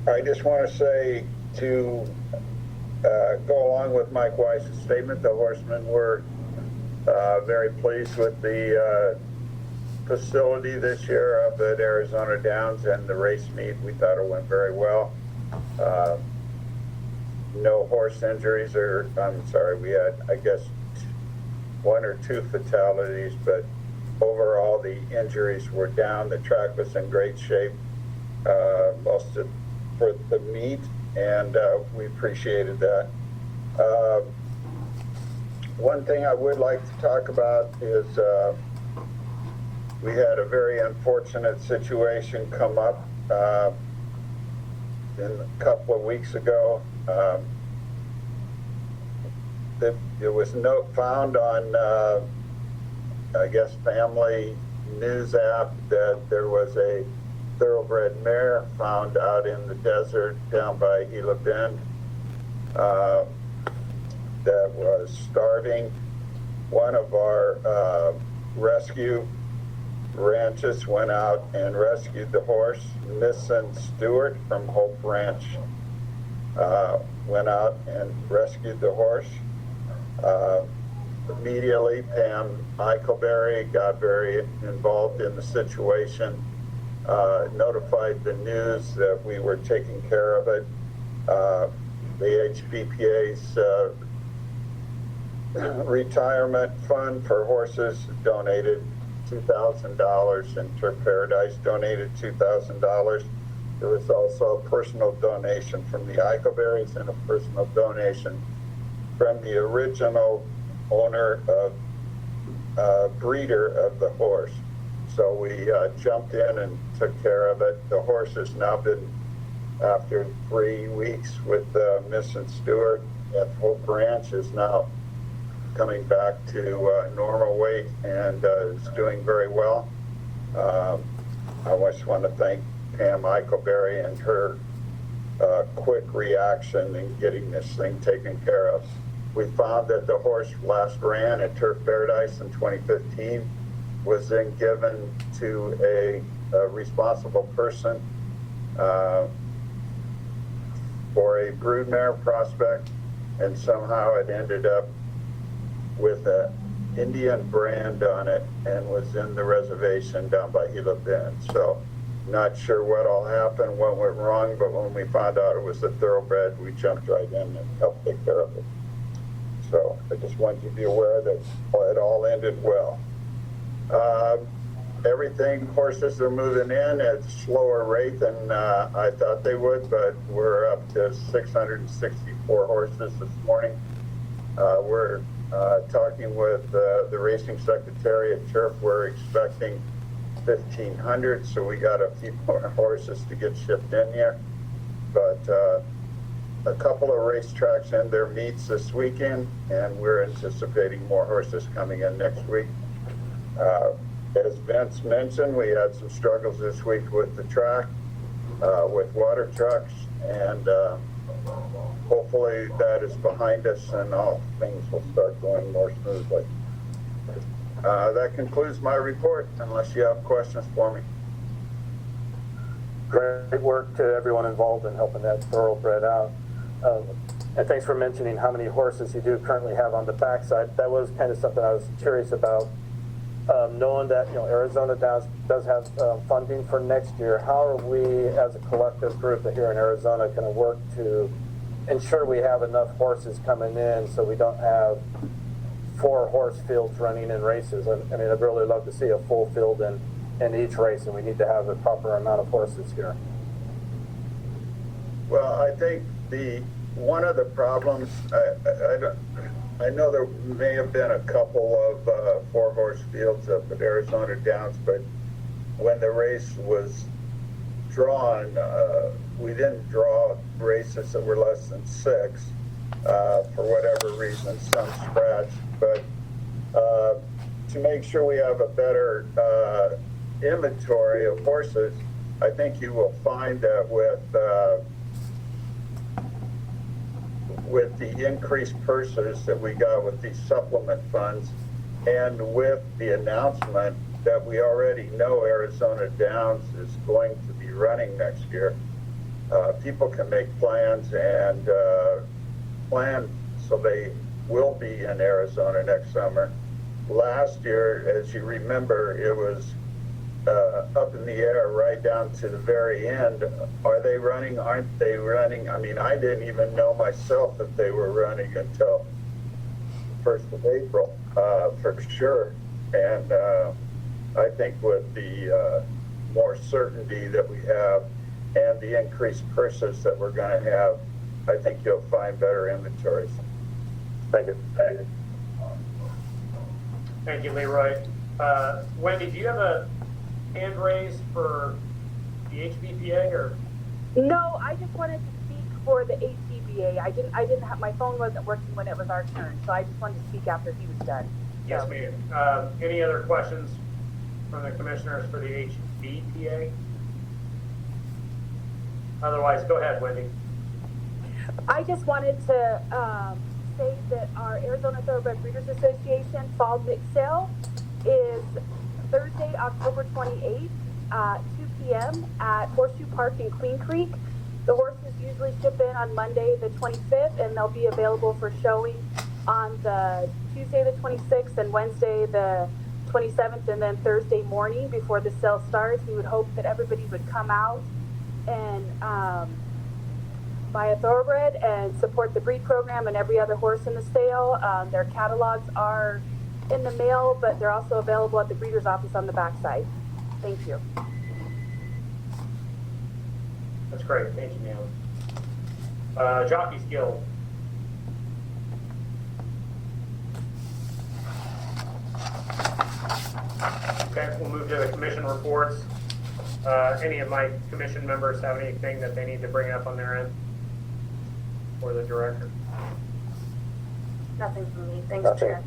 I just want to say to go along with Mike Weiss's statement, the horsemen were very pleased with the facility this year up at Arizona Downs and the race meet. We thought it went very well. No horse injuries, or I'm sorry, we had, I guess, 1 or 2 fatalities, but overall the injuries were down. The track was in great shape most of for the meet, and we appreciated that. One thing I would like to talk about is we had a very unfortunate situation come up a couple of weeks ago. It was found on, I guess, Family News app that there was a thoroughbred mare found out in the desert down by Gila Bend that was starving. One of our rescue ranches went out and rescued the horse. Miss and Stewart from Hope Ranch went out and rescued the horse. Immediately, Pam Eichelberry got very involved in the situation, notified the news that we were taking care of it. The HBPA's retirement fund for horses donated $2,000, and Turf Paradise donated $2,000. There was also a personal donation from the Eichelberrys and a personal donation from the original owner of breeder of the horse. So we jumped in and took care of it. The horse has now been, after 3 weeks with Miss and Stewart at Hope Ranch, is now coming back to normal weight and is doing very well. I just want to thank Pam Eichelberry and her quick reaction in getting this thing taken care of. we found that the horse last ran at Turf Paradise in 2015, was then given to a responsible person for a broodmare prospect, and somehow it ended up with an Indian brand on it and was in the reservation down by Gila Bend. So not sure what all happened, what went wrong, but when we found out it was a thoroughbred, we jumped right in and helped take care of it. So I just wanted you to be aware that it all ended well. Everything, horses are moving in at a slower rate than I thought they would, but we're up to 664 horses this morning. We're talking with the racing secretary at Turf. We're expecting 1,500, so we got a few more horses to get shipped in here. But a couple of racetracks end their meets this weekend, and we're anticipating more horses coming in next week. As Vince mentioned, we had some struggles this week with the track, with water trucks, and hopefully that is behind us and all things will start going more smoothly. That concludes my report, unless you have questions for me. Great work to everyone involved in helping that thoroughbred out. And thanks for mentioning how many horses you do currently have on the backside. That was kind of something I was curious about. Knowing that, Arizona Downs does have funding for next year, how are we as a collective group here in Arizona going to work to ensure we have enough horses coming in so we don't have 4 horse fields running in races? I mean, I'd really love to see a full field in each race, and we need to have a proper amount of horses here. Well, I think one of the problems, I know there may have been a couple of 4-horse fields up at Arizona Downs, but when the race was drawn, we didn't draw races that were less than 6 for whatever reason, some scratched. But to make sure we have a better inventory of horses, I think you will find that with the increased purses that we got with these supplement funds, and with the announcement that we already know Arizona Downs is going to be running next year, people can make plans and plan so they will be in Arizona next summer. Last year, as you remember, it was up in the air right down to the very end. Are they running? Aren't they running? I mean, I didn't even know myself that they were running until 1st of April, for sure. And I think with the more certainty that we have and the increased purses that we're going to have, I think you'll find better inventories. Thank you. Thank you, Leroy. Wendy, do you have a hand raised for the HBPA or? No, I just wanted to speak for the HCBA. I didn't have, my phone wasn't working when it was our turn, so I just wanted to speak after he was done. Yes, ma'am. Any other questions from the commissioners for the HBPA? Otherwise, go ahead, Wendy. I just wanted to say that our Arizona Thoroughbred Breeders Association Fall Mix Sale is Thursday, October 28th, 2 p.m. at Horseshoe Park in Queen Creek. The horses usually ship in on Monday the 25th, and they'll be available for showing on the Tuesday the 26th and Wednesday the 27th, and then Thursday morning before the sale starts. We would hope that everybody would come out and buy a thoroughbred and support the breed program and every other horse in the sale. Their catalogs are in the mail, but they're also available at the breeder's office on the backside. Thank you. That's great. Thank you, ma'am. Jockeys Guild. Okay, we'll move to the commission reports. Any of my commission members have anything that they need to bring up on their end? Or the director? Nothing from me. Thanks, Chair.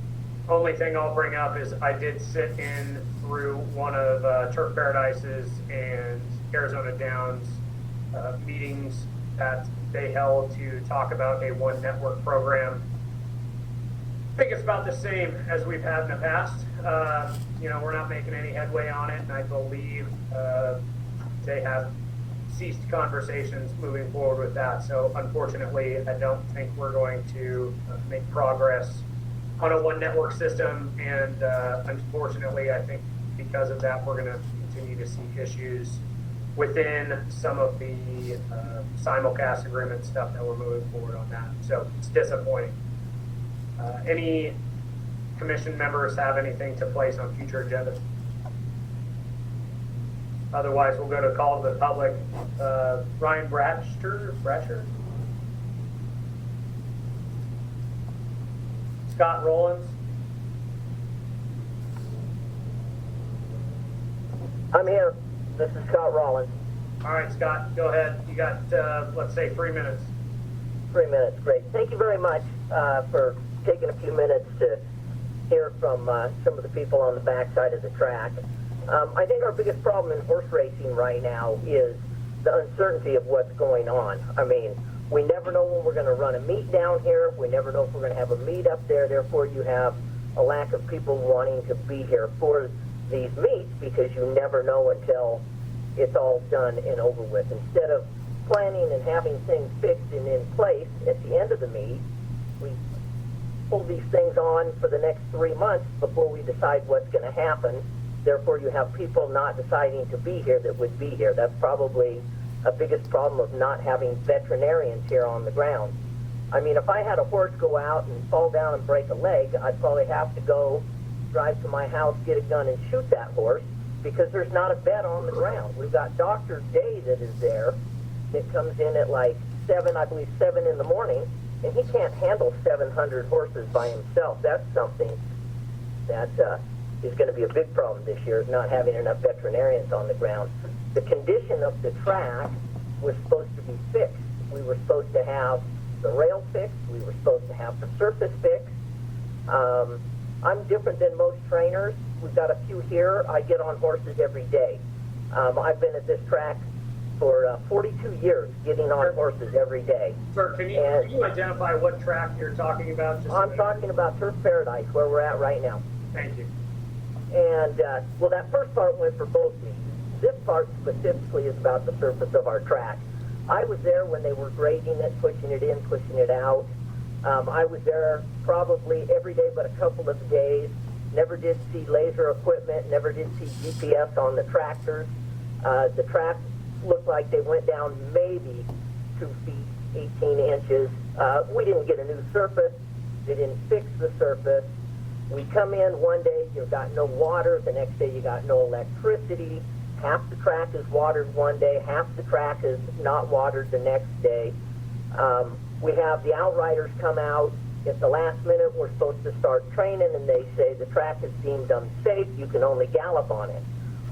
Only thing I'll bring up is I did sit in through one of Turf Paradise's and Arizona Downs meetings that they held to talk about a One Network program. I think it's about the same as we've had in the past. We're not making any headway on it, and I believe they have ceased conversations moving forward with that. So unfortunately, I don't think we're going to make progress on a one network system. And unfortunately, I think because of that, we're going to continue to see issues within some of the simulcast agreement stuff that we're moving forward on that. So it's disappointing. Any commission members have anything to place on future agendas? Otherwise, we'll go to call to the public. Ryan Bratcher? Scott Rollins? I'm here. This is Scott Rollins. All right, Scott, go ahead. You got, let's say, 3 minutes. 3 minutes, great. Thank you very much for taking a few minutes to hear from some of the people on the backside of the track. I think our biggest problem in horse racing right now is the uncertainty of what's going on. I mean, we never know when we're going to run a meet down here. We never know if we're going to have a meet up there. Therefore, you have a lack of people wanting to be here for these meets because you never know until it's all done and over with. Instead of planning and having things fixed and in place at the end of the meet, we pull these things on for the next 3 months before we decide what's going to happen. Therefore, you have people not deciding to be here that would be here. That's probably a biggest problem of not having veterinarians here on the ground. I mean, if I had a horse go out and fall down and break a leg, I'd probably have to go drive to my house, get a gun, and shoot that horse because there's not a vet on the ground. We've got Dr. Day that is there that comes in at like 7 in the morning, and he can't handle 700 horses by himself. That's something that is going to be a big problem this year, is not having enough veterinarians on the ground. The condition of the track was supposed to be fixed. We were supposed to have the rail fixed. We were supposed to have the surface fixed. I'm different than most trainers. We've got a few here. I get on horses every day. I've been at this track for 42 years, getting on horses every day. Sir, can you identify what track you're talking about? I'm talking about Turf Paradise, where we're at right now. Thank you. And, well, that first part went for both meets. This part specifically is about the surface of our track. I was there when they were grading it, pushing it in, pushing it out. I was there probably every day but a couple of days. Never did see laser equipment, never did see GPS on the tractors. The track looked like they went down maybe 2 feet, 18 inches. We didn't get a new surface. They didn't fix the surface. We come in one day, you've got no water. The next day, you got no electricity. Half the track is watered one day, half the track is not watered the next day. We have the outriders come out at the last minute. We're supposed to start training, and they say the track is deemed unsafe. You can only gallop on it.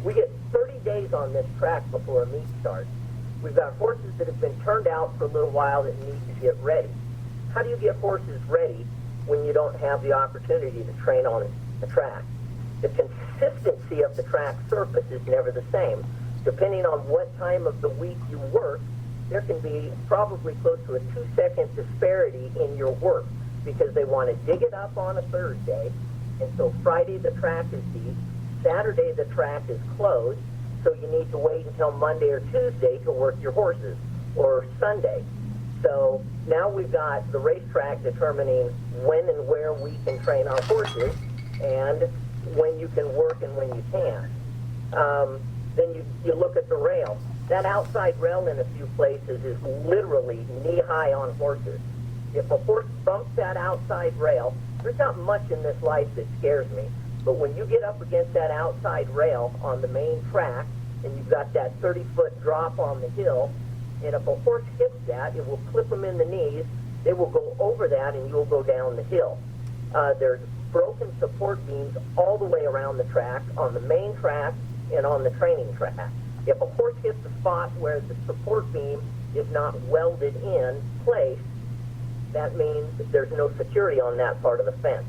We get 30 days on this track before a meet starts. We've got horses that have been turned out for a little while that need to get ready. How do you get horses ready when you don't have the opportunity to train on the track? The consistency of the track surface is never the same. Depending on what time of the week you work, there can be probably close to a 2-second disparity in your work because they want to dig it up on a Thursday, and so Friday the track is deep, Saturday the track is closed, so you need to wait until Monday or Tuesday to work your horses, or Sunday. So now we've got the racetrack determining when and where we can train our horses and when you can work and when you can't. Then you look at the rail. That outside rail in a few places is literally knee-high on horses. If a horse bumps that outside rail, there's not much in this life that scares me. But when you get up against that outside rail on the main track and you've got that 30-foot drop on the hill, and if a horse hits that, it will clip them in the knees. They will go over that, and you'll go down the hill. There's broken support beams all the way around the track, on the main track and on the training track. If a horse hits the spot where the support beam is not welded in place, that means there's no security on that part of the fence.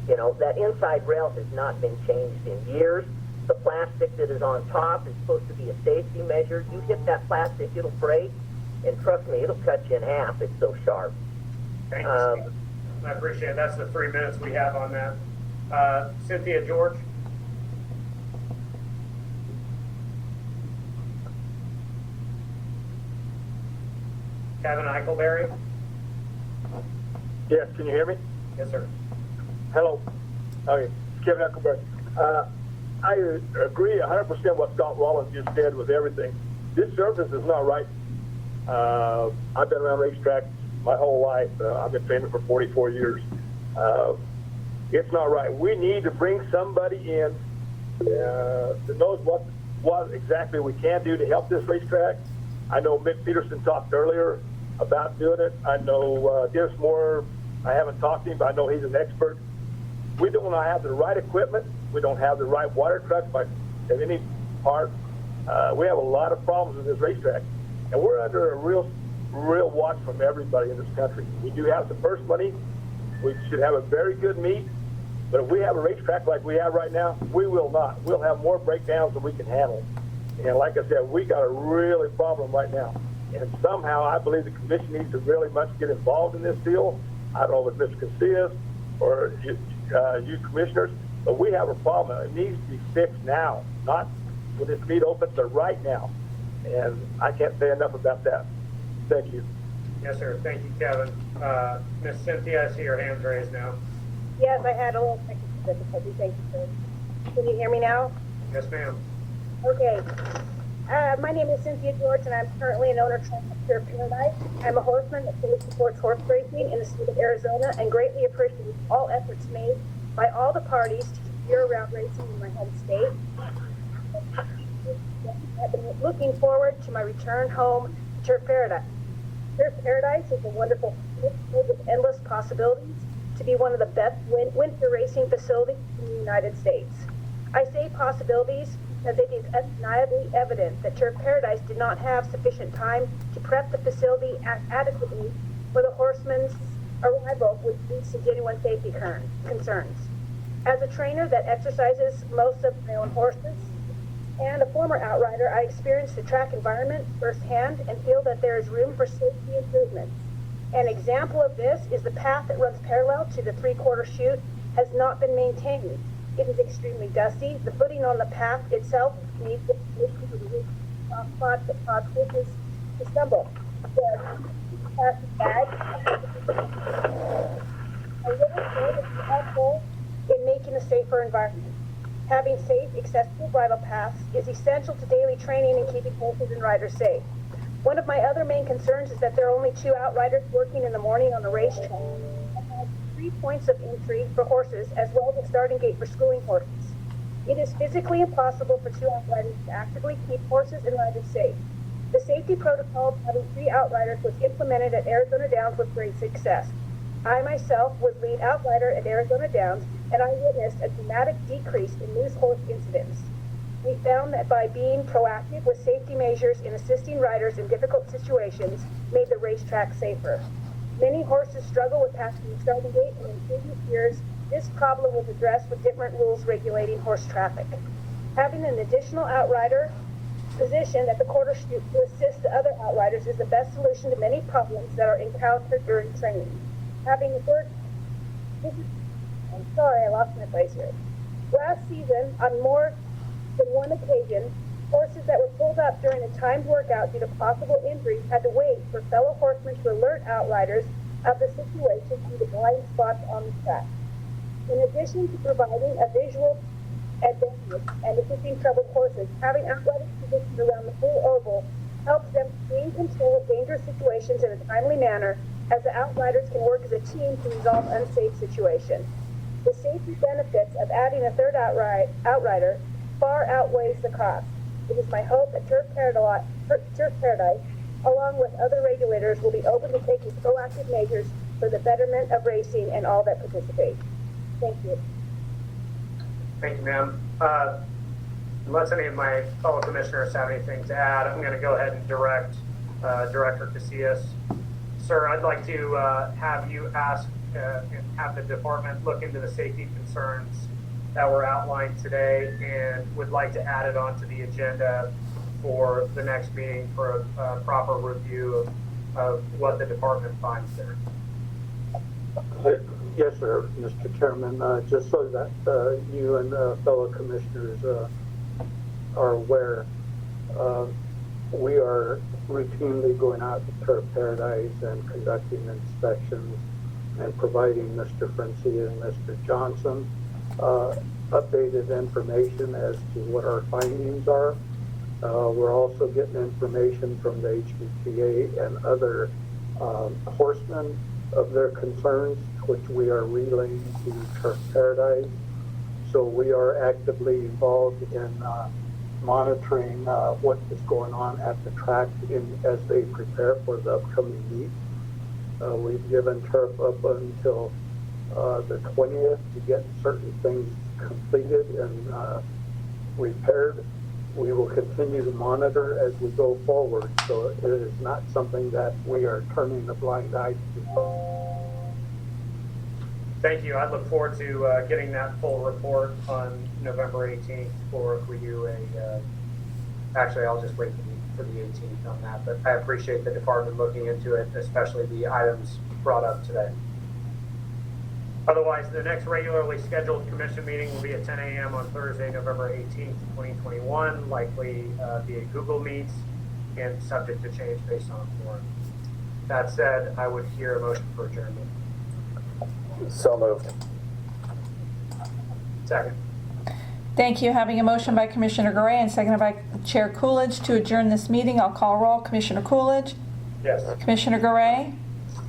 You know, that inside rail has not been changed in years. The plastic that is on top is supposed to be a safety measure. You hit that plastic, it'll break, and trust me, it'll cut you in half. It's so sharp. I appreciate it. That's the 3 minutes we have on that. Cynthia George? Kevin Eichelberry? Yes, can you hear me? Yes, sir. Hello. Okay, Kevin Eichelberry. I agree 100% what Scott Rollins just said with everything. This service is not right. I've been around racetracks my whole life. I've been training for 44 years. It's not right. We need to bring somebody in that knows what exactly we can do to help this racetrack. I know Mick Peterson talked earlier about doing it. I know Dennis Moore, I haven't talked to him, but I know he's an expert. We don't have the right equipment. We don't have the right water trucks by any part. We have a lot of problems with this racetrack, and we're under a real watch from everybody in this country. We do have the purse money. We should have a very good meet, but if we have a racetrack like we have right now, we will not. We'll have more breakdowns than we can handle. And like I said, we got a really problem right now. And somehow I believe the commission needs to really much get involved in this deal. I don't know if it's Mr. Casillas or you commissioners, but we have a problem. It needs to be fixed now, not when this meet opens, but right now. And I can't say enough about that. Thank you. Yes, sir. Thank you, Kevin. Miss Cynthia, I see your hands raised now. Yes, I had a little technical difficulty. Thank you, sir. Can you hear me now? Yes, ma'am. Okay. My name is Cynthia George, and I'm currently an owner trainer at Pure Paradise. I'm a horseman that fully supports horse racing in the state of Arizona and greatly appreciate all efforts made by all the parties to keep year-round racing in my home state. I've been looking forward to my return home to Turf Paradise. Turf Paradise is a wonderful place filled with endless possibilities to be one of the best winter racing facilities in the United States. I say possibilities because it is undeniably evident that Turf Paradise did not have sufficient time to prep the facility adequately for the horsemen's arrival, which leads to genuine safety concerns. As a trainer that exercises most of my own horses and a former outrider, I experienced the track environment firsthand and feel that there is room for safety improvements. An example of this is the path that runs parallel to the three-quarter chute has not been maintained. It is extremely dusty. The footing on the path itself needs to be soft spots that cause horses to stumble. The path is bad. A little bit is helpful in making a safer environment. Having safe, accessible bridle paths is essential to daily training and keeping horses and riders safe. One of my other main concerns is that there are only 2 outriders working in the morning on the racetrack. And has 3 points of entry for horses as well as a starting gate for schooling horses. It is physically impossible for 2 outriders to actively keep horses and riders safe. The safety protocol of having 3 outriders was implemented at Arizona Downs with great success. I myself was lead outrider at Arizona Downs, and I witnessed a dramatic decrease in loose horse incidents. We found that by being proactive with safety measures in assisting riders in difficult situations made the racetrack safer. Many horses struggle with passing the starting gate, and in previous years, this problem was addressed with different rules regulating horse traffic. Having an additional outrider positioned at the quarter chute to assist the other outriders is the best solution to many problems that are encountered during training. Having the third, I'm sorry, I lost my place here. Last season, on more than one occasion, horses that were pulled up during a timed workout due to possible injuries had to wait for fellow horsemen to alert outriders of the situation due to blind spots on the track. In addition to providing a visual advantage and assisting troubled horses, having outriders positioned around the full oval helps them gain control of dangerous situations in a timely manner, as the outriders can work as a team to resolve unsafe situations. The safety benefits of adding a third outrider far outweighs the cost. It is my hope that Turf Paradise, along with other regulators, will be open to taking proactive measures for the betterment of racing and all that participate. Thank you. Thank you, ma'am. Unless any of my fellow commissioners have anything to add, I'm going to go ahead and direct Director Casillas. Sir, I'd like to have you ask and have the department look into the safety concerns that were outlined today, and would like to add it onto the agenda for the next meeting for a proper review of what the department finds there. Yes, sir, Mr. Chairman. Just so that you and fellow commissioners are aware, we are routinely going out to Turf Paradise and conducting inspections and providing Mr. Francia and Mr. Johnson updated information as to what our findings are. We're also getting information from the HBTA and other horsemen of their concerns, which we are relaying to Turf Paradise. So we are actively involved in monitoring what is going on at the track as they prepare for the upcoming meet. We've given Turf up until the 20th to get certain things completed and repaired. We will continue to monitor as we go forward, so it is not something that we are turning a blind eye to. Thank you. I look forward to getting that full report on November 18th, or if we do actually, I'll just wait for the 18th on that, but I appreciate the department looking into it, especially the items brought up today. Otherwise, the next regularly scheduled commission meeting will be at 10 a.m. on Thursday, November 18th, 2021, likely via Google Meets and subject to change based on forum. That said, I would hear a motion for adjournment. So moved. Second. Thank you. Having a motion by Commissioner Garay and seconded by Chair Coolidge to adjourn this meeting, I'll call roll. Commissioner Coolidge? Yes. Commissioner Garay?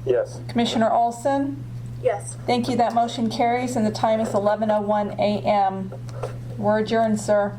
Yes. Commissioner Olson? Yes. Thank you. That motion carries and the time is 11:01 a.m. We're adjourned, sir.